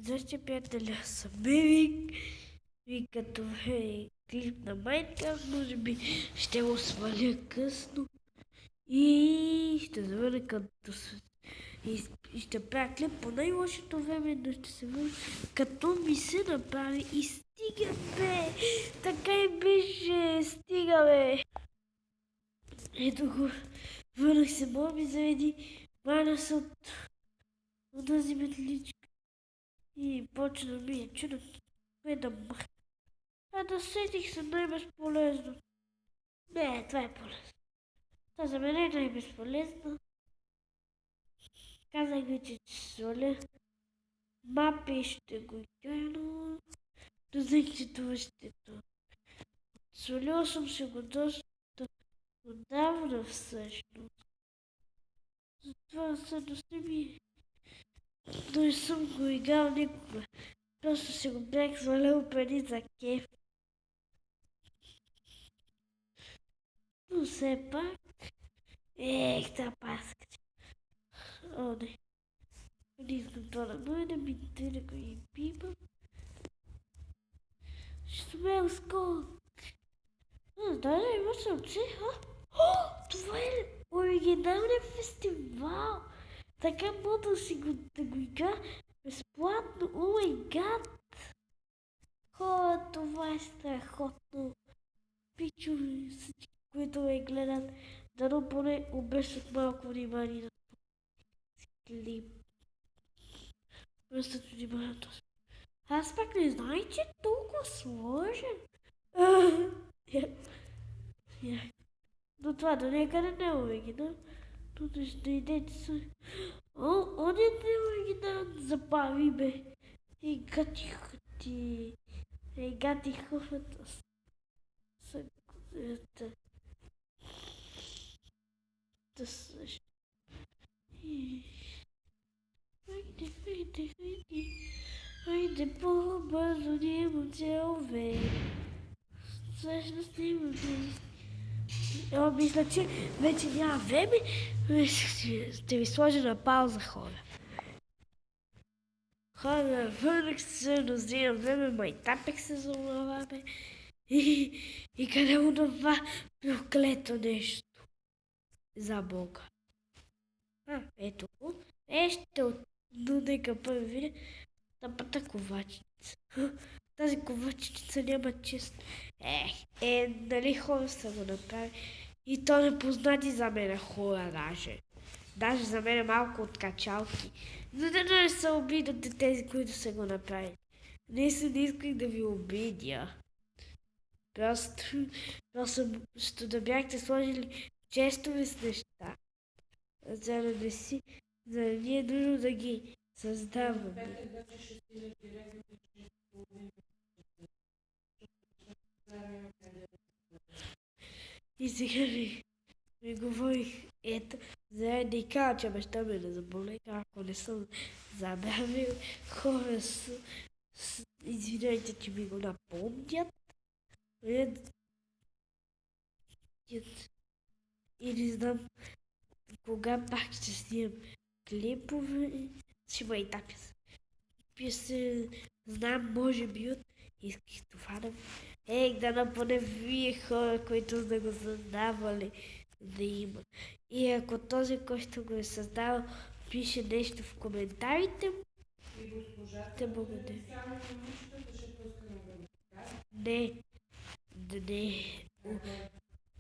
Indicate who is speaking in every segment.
Speaker 1: Здрасти, приятели, аз съм Мивик. И като е клип на Майнкрафт, може би ще го сваля късно. И ще завърна и ще правя клип по най-лошото време, но ще се върна като ми се направи и стига, бе! Така и беше, стига, бе! Ето го, върнах се, моби заведи, мана се от тази метличка. И почна ми е чудо, кое да махна. Да сетих се най-безполезно. Не, това е полезно. Това за мен е най-безполезно. Казах ви, че ще сваля мапи и ще го изтягна. Но знаех, че това ще е това. Свалила съм се го доста отдавна всъщност. Затова съдността ми но не съм го играл никога. Просто си го бях свалил преди за кеф. Но все пак... та паска. О, не. Не искам това да дойде, ми да го и пипам. Ще ме скоро. Даже има съмче, това е оригинален фестивал. Така мога да го игра безплатно. О май гад! Това е страхотно. Пичове, всички, които ме гледат, дано поне обръщат малко внимание на този клип. Обръщат внимание на този. Аз пак не знае, че е толкова сложен. Но това до някъде не е оригинал. Но ще идете с... Он е не оригинал, забави бе. И гати. И гати хората са да също. Хайде по-бързо, нямам целове. Всъщност нямам мисля, че вече няма време. Ще ви сложа на пауза, хора. Хора, върнах се, но взимам време, майтапек се заумаваме. И къде му това проклето нещо? За Бога. Ето го. Ще нека първи видео да пъта ковачица. Тази ковачица няма чест. Нали хора са го направили. И то непознати за мен хора даже. Даже за мен е малко от качалки. За да не се обидате тези, които са го направили. Не исках да ви обидя. Просто да бяхте сложили честове с неща. За да не е нужно да ги създаваме. И сега ми говорих, ето, заради и каза, че баща ме не заболее, ако не съм забравил, хора извинявайте, че ми го напомнят. И не знам кога пак ще снимам клипове, ще ме и тапя се. Знам, може би исках това да поне вие хора, които да го създавали, да има. И ако този, който го е създавал, пише нещо в коментарите, те благодаря. Не.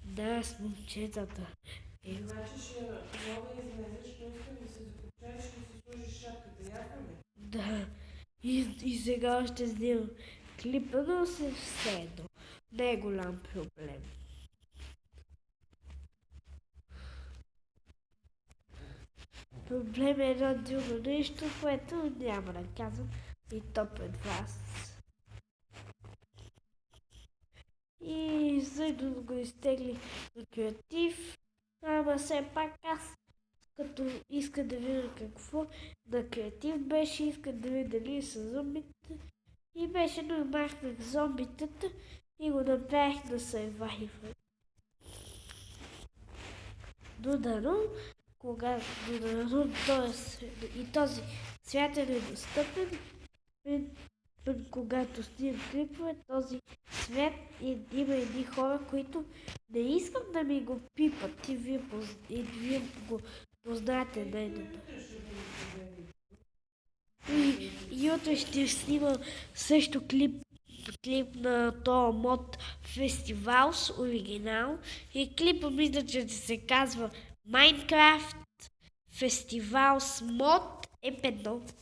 Speaker 1: Да, с момчетата.
Speaker 2: Значи ще мога да излезеш, но искам да се закопчаеш и да си сложиш шапката, ясно ли?
Speaker 1: Да. И сега още снимам клипа, но се все едно. Не е голям проблем. Проблем е едно друго нещо, което няма да казвам и то пред вас. И също го изтегли на креатив, ама все пак аз като иска да видя какво на креатив беше, иска да видя дали са зомбите и беше, но махнах зомбитата и го направих на Survivor. Додано, и този свят е недостъпен, когато снимам клипове, този свят и има едни хора, които не искам да ми го пипат и вие го познате най-добре. И утре ще снимам също клип на този мод фестивал с оригинал. И клипа мисля, че се казва Minecraft фестивал с мод Ep1.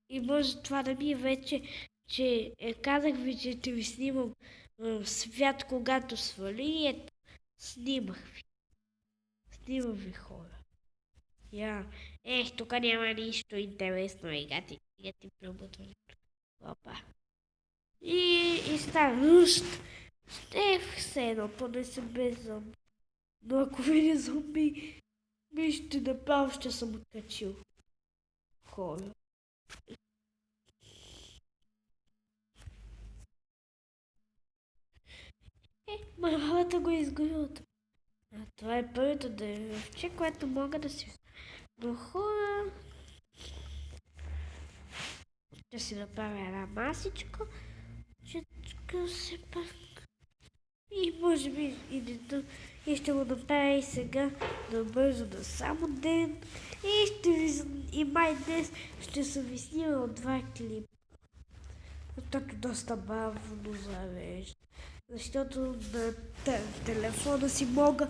Speaker 1: И може това да ми е вече, че казах ви, че ще ви снимам свят, когато свали. И ето, снимах ви. Снимам ви хора. Тук няма нищо интересно. Игати пробутването. Опа. И става ще все едно, поне съм без зомби. Но ако видя зомби, ще направо ще съм откачил. Хора. Мървалата го изгорят. Това е първото дървче, което мога да си... Но хора... Ще си направя една масичка. Чечка се пак. И може би и ще го направя и сега набързо на само ден. И май днес ще съм ви снимал 2 клипа. Защото доста бавно зарежда. Защото на телефона си мога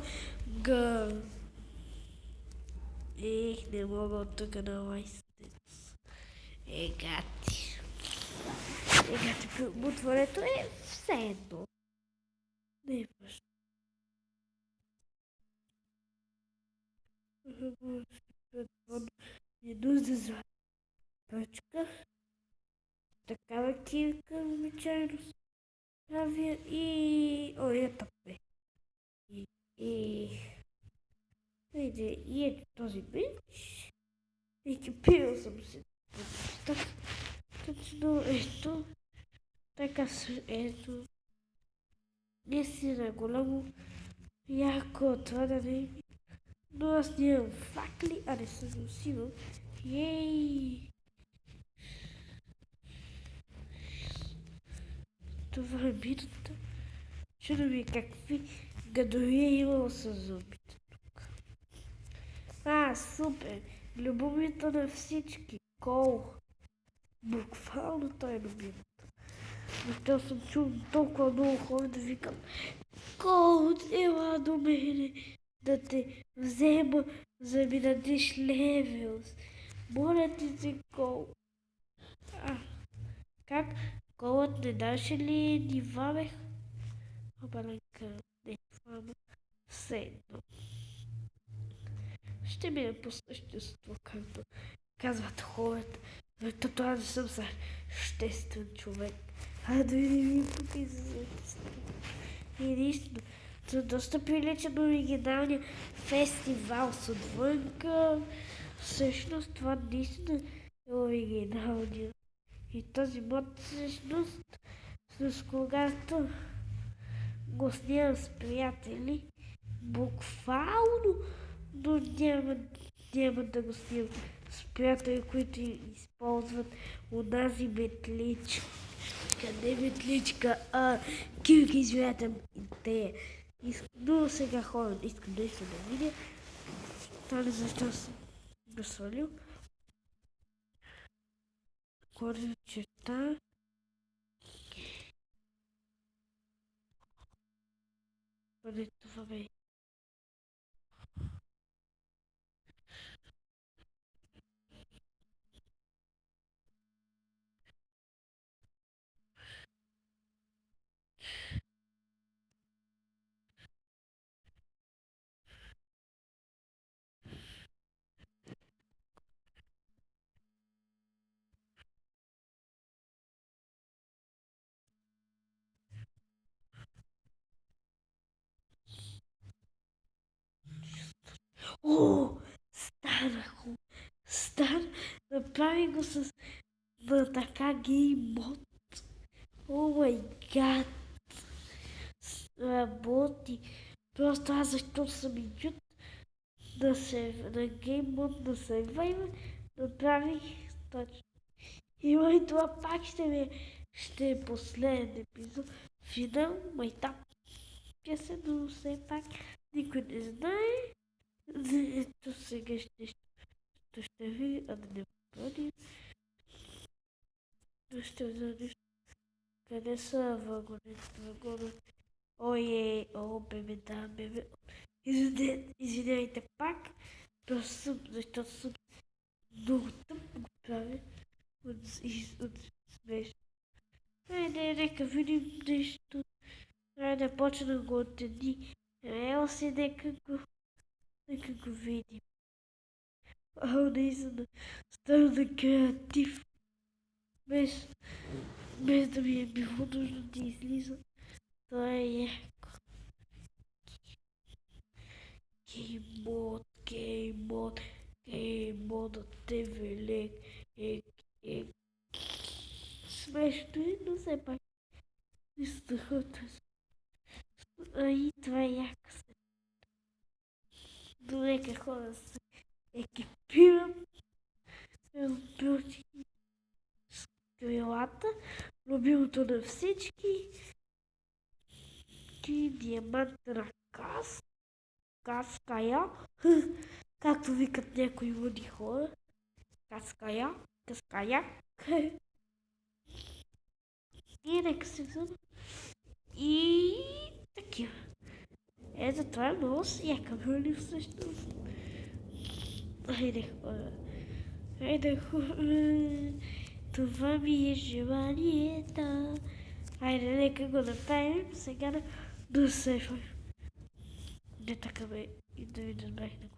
Speaker 1: не мога от тук на лайстец. Гати, пробутването е все едно. Не е важно. Не нужда за точка. Такава кирка обичайно правя и... ето бе. И ето този бич. И кипирал съм се. Точно ето. Така ето. Не си на голямо. Яко това да не е. Но аз нямам факли, а не съм усивал. Това е минута. Чудо ми какви гадори е имало с зомбите тук. Супер! Любовието на всички. Кол. Буквално той е любимата. Защото съм чул толкова много хора да викам: Кол, ела до мене да те взема, за да ми дадеш левелс. Моля ти се, Кол. Как? Колът не даше ли нива, бех? Обаленка, не това, все едно. Ще мине по същество, както казват хората. Защото аз не съм съществен човек. Дори не ми пука за същество. И наистина, това доста прилича на оригиналния фестивал с отвънка. Всъщност това наистина е оригиналния. И този мод всъщност, с когато го снимам с приятели, буквално, но няма да го снимам с приятели, които използват онази метличка. Къде метличка? Кирки, извинете, те. Но сега хора, искам да видя. Това защо съм го свалил. Корена черта. Къде това бе? Стана. Направи го на така гейм мод. Май гад. Работи. Просто аз защо съм идиот на гейм мод на Survivor, направих точно. И май това пак ще е последен епизод. Финал, майтап песен, но все пак никой не знае. Ето сега ще ви, а да не бъдем. Ще взема нещо. Къде са вагоните? Ой, бебе, да, бебе. Извинявайте пак, защото съм много тъп го правя от смешно. Нека видим нещо. Трябва да почна да го оттени. Ела си, нека го видим. Наистина, стана на креатив. Без да ми е било нужно да излиза. Това е яко. Гейммодът е велик. Смешно е, но все пак не страхотно. И това е яко се. Но нека хора се екипирам. Пилти с крилата. Любимото на всички. Диамантна каская. Както викат някои луди хора. Каская. И нека се взема. И такива. Ето това е много яка роли всъщност. Хайде хора. Това ми е желанието. Хайде, нека го направим сега да сейфваме. Не така бе, и да ви добрехме го.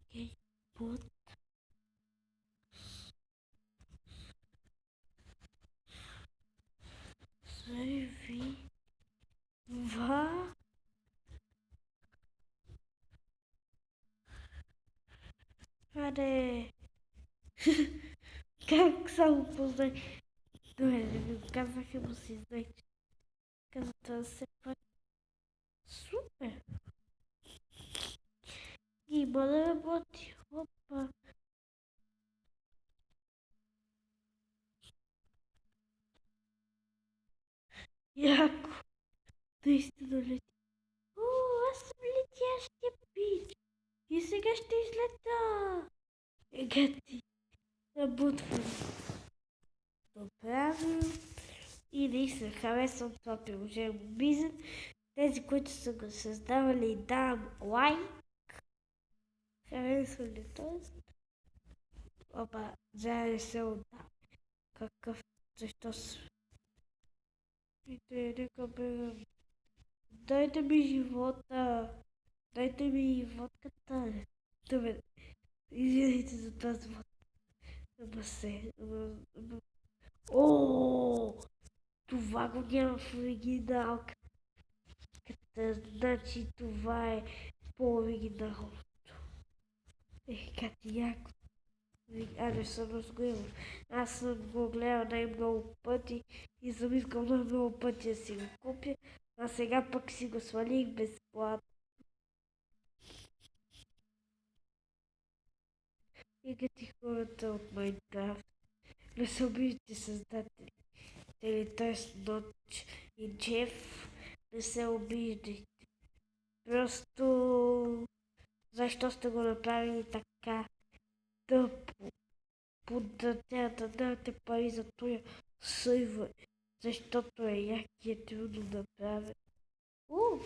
Speaker 1: Окей, вот. Сейва. Хайде. Как само познай. Добре, да ми го казаха, но си знай. Каза това все пак. Супер. Има да работи. Опа. Яко. Наистина лети. Аз съм летящия пич. И сега ще излета. Гати. Набутвам. Добре. И наистина харесвам това приложение Мобизен. Тези, които са го създавали, давам лайк. Харесва ли този? Опа, не се отдам. Какъв? Защо се? Нека бегам. Дайте ми живота. Дайте ми водката. Добре. Извинайте за тази водка. Това го няма в оригиналката. Значи това е по-оригиналното. Как яко. Не съм разгледал. Аз съм го гледал най-много пъти и съм искал много пъти да си го купя, а сега пък си го свалих безплатно. И като хората от Майнкрафт, не са обиждате създатели. Т.е. Ноч и Джеф, не се обиждайте. Просто защо сте го направили така тъпо? Да дадете пари за този сервер, защото е якия трудно да правя.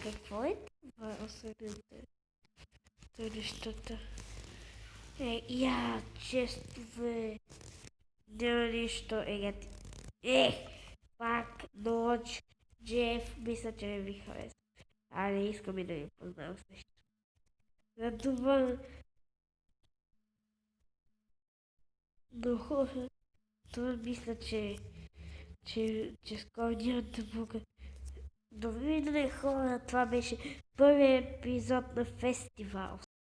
Speaker 1: Какво е това? Осъдете. Това нещата. Често бе. Няма нищо. Пак Ноч, Джеф, мисля, че не ви харесва. Не искам и да ви познавам също. Затова но хора, това мисля, че скоро няма да мога. Довиждане хора, това беше първият епизод на фестивал.